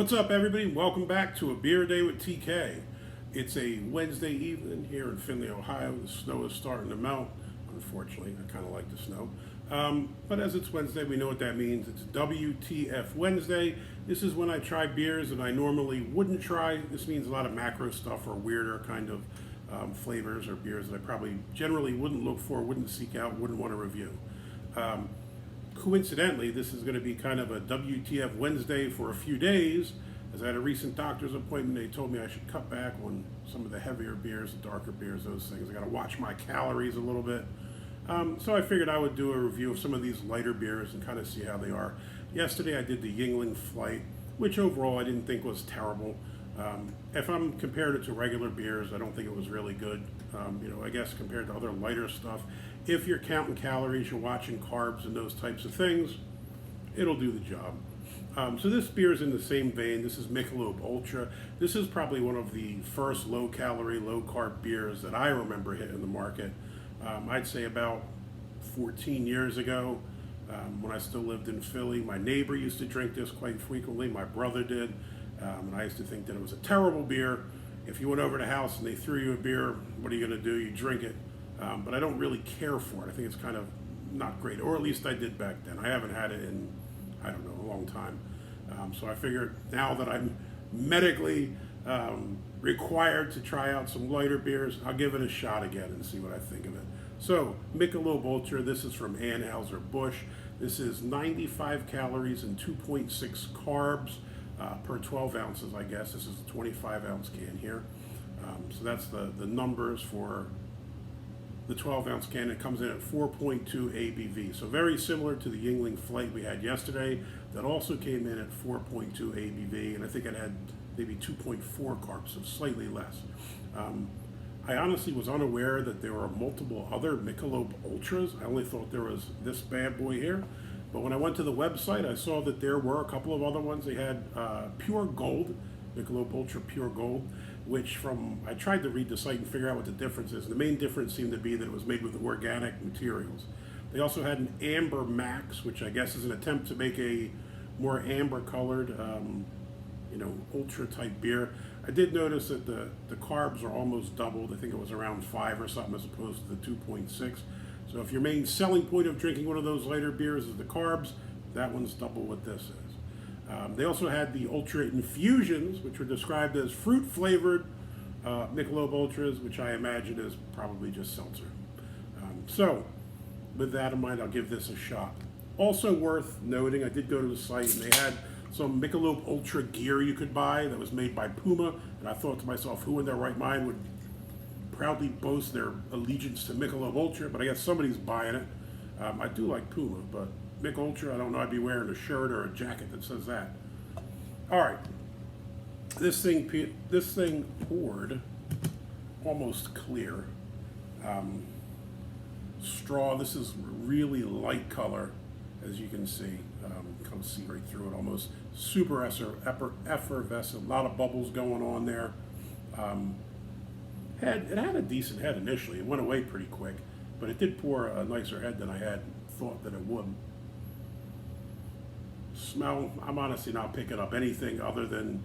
What's up, everybody? Welcome back to A Beer a Day with TK. It's a Wednesday evening here in Findlay, Ohio. The snow is starting to melt. Unfortunately, I kind of like the snow. But as it's Wednesday, we know what that means. It's WTF Wednesday. This is when I try beers that I normally wouldn't try. This means a lot of macro stuff or weirder kind of flavors or beers that I probably generally wouldn't look for, wouldn't seek out, wouldn't want to review. Coincidentally, this is going to be kind of a WTF Wednesday for a few days. As I had a recent doctor's appointment, they told me I should cut back on some of the heavier beers, the darker beers, those things. I got to watch my calories a little bit. So I figured I would do a review of some of these lighter beers and kind of see how they are. Yesterday I did the Yuengling Flight, which overall I didn't think was terrible. If I'm compared it to regular beers, I don't think it was really good. I guess compared to other lighter stuff, if you're counting calories, you're watching carbs and those types of things, it'll do the job. So this beer is in the same vein. This is Michelob Ultra. This is probably one of the first low-calorie, low-carb beers that I remember hitting the market. I'd say about 14 years ago, when I still lived in Philly. My neighbor used to drink this quite frequently. My brother did. And I used to think that it was a terrible beer. If you went over to the house and they threw you a beer, what are you going to do? You drink it. But I don't really care for it. I think it's kind of not great, or at least I did back then. I haven't had it in, I don't know, a long time. So I figured now that I'm medically required to try out some lighter beers, I'll give it a shot again and see what I think of it. So, Michelob Ultra, this is from Anheuser-Busch. This is 95 calories and 2.6 carbs per 12 ounces, I guess. This is a 25-ounce can here. So that's the numbers for the 12-ounce can. It comes in at 4.2 ABV. So very similar to the Yuengling Flight we had yesterday. That also came in at 4.2 ABV, and I think it had maybe 2.4 carbs, so slightly less. I honestly was unaware that there were multiple other Michelob Ultras. I only thought there was this bad boy here. But when I went to the website, I saw that there were a couple of other ones. They had Pure Gold, Michelob Ultra Pure Gold, which I tried to read the site and figure out what the difference is. The main difference seemed to be that it was made with organic materials. They also had an Amber Max, which I guess is an attempt to make a more amber colored, ultra type beer. I did notice that the carbs are almost doubled. I think it was around 5 or something as opposed to the 2.6. So if your main selling point of drinking one of those lighter beers is the carbs, that one's double what this is. They also had the Ultra Infusions, which were described as fruit-flavored Michelob Ultras, which I imagine is probably just seltzer. So, with that in mind, I'll give this a shot. Also worth noting, I did go to the site, and they had some Michelob Ultra gear you could buy that was made by Puma, and I thought to myself, who in their right mind would proudly boast their allegiance to Michelob Ultra? But I guess somebody's buying it. I do like Puma, but Mich Ultra, I don't know, I'd be wearing a shirt or a jacket that says that. All right, this thing poured almost clear. Straw, this is really light color, as you can see. Kind of see right through it almost. Super effervescent, a lot of bubbles going on there. It had a decent head initially. It went away pretty quick, but it did pour a nicer head than I had thought that it would. Smell, I'm honestly not picking up anything other than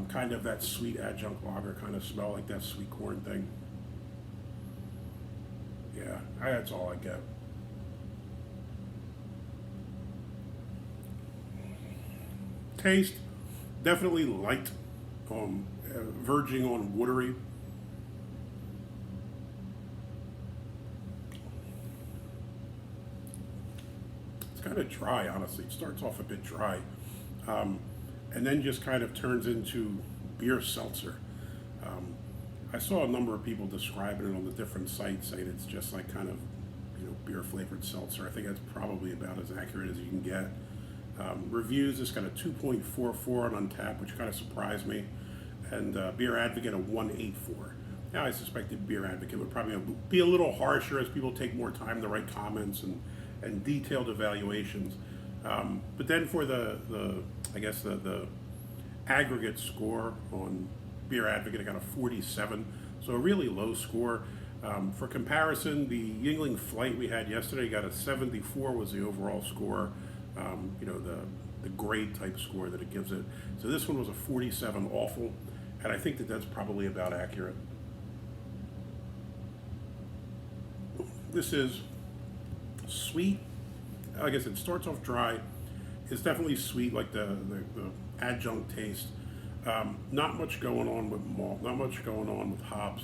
kind of that sweet adjunct lager kind of smell, like that sweet corn thing. Yeah, that's all I get. Taste, definitely light, verging on watery. It's kind of dry, honestly. It starts off a bit dry, and then just kind of turns into beer seltzer. I saw a number of people describing it on the different sites, saying it's just like kind of, beer flavored seltzer. I think that's probably about as accurate as you can get. Reviews, it's got a 2.44 on Untappd, which kind of surprised me, and Beer Advocate a 1.84. Now I suspected Beer Advocate would probably be a little harsher as people take more time to write comments and detailed evaluations. But then for the aggregate score on Beer Advocate, I got a 47, so a really low score. For comparison, the Yuengling Flight we had yesterday got a 74 was the overall score. The the grade type score that it gives it. So this one was a 47 awful, and I think that that's probably about accurate. This is sweet. Like I said, it starts off dry. It's definitely sweet, like the adjunct taste. Not much going on with malt, not much going on with hops.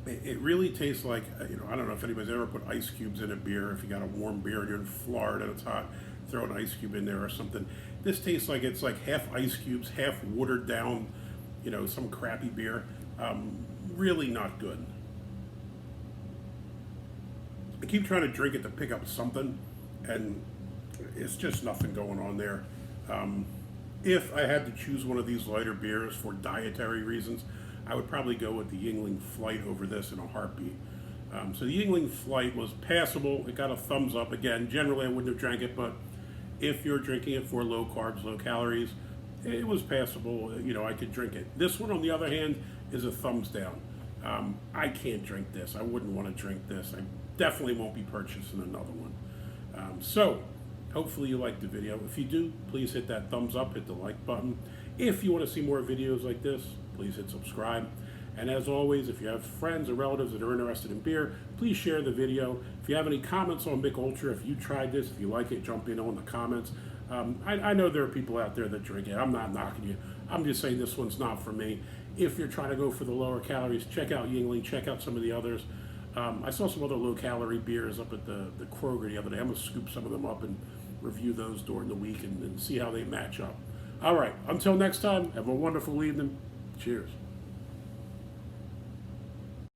It really tastes like, I don't know if anybody's ever put ice cubes in a beer. If you got a warm beer and you're in Florida and it's hot, throw an ice cube in there or something. This tastes like it's like half ice cubes, half watered down, some crappy beer. Really not good. I keep trying to drink it to pick up something, and it's just nothing going on there. If I had to choose one of these lighter beers for dietary reasons, I would probably go with the Yuengling Flight over this in a heartbeat. So the Yuengling Flight was passable. It got a thumbs up. Again, generally I wouldn't have drank it, but if you're drinking it for low carbs, low calories, it was passable. I could drink it. This one, on the other hand, is a thumbs down. I can't drink this. I wouldn't want to drink this. I definitely won't be purchasing another one. So hopefully you liked the video. If you do, please hit that thumbs up, hit the like button. If you want to see more videos like this, please hit subscribe. And as always, if you have friends or relatives that are interested in beer, please share the video. If you have any comments on Michelob Ultra, if you tried this, if you like it, jump in on the comments. I know there are people out there that drink it. I'm not knocking you. I'm just saying this one's not for me. If you're trying to go for the lower calories, check out Yuengling, check out some of the others. I saw some other low-calorie beers up at the Kroger the other day. I'm going to scoop some of them up and review those during the week and see how they match up. All right, until next time, have a wonderful evening. Cheers.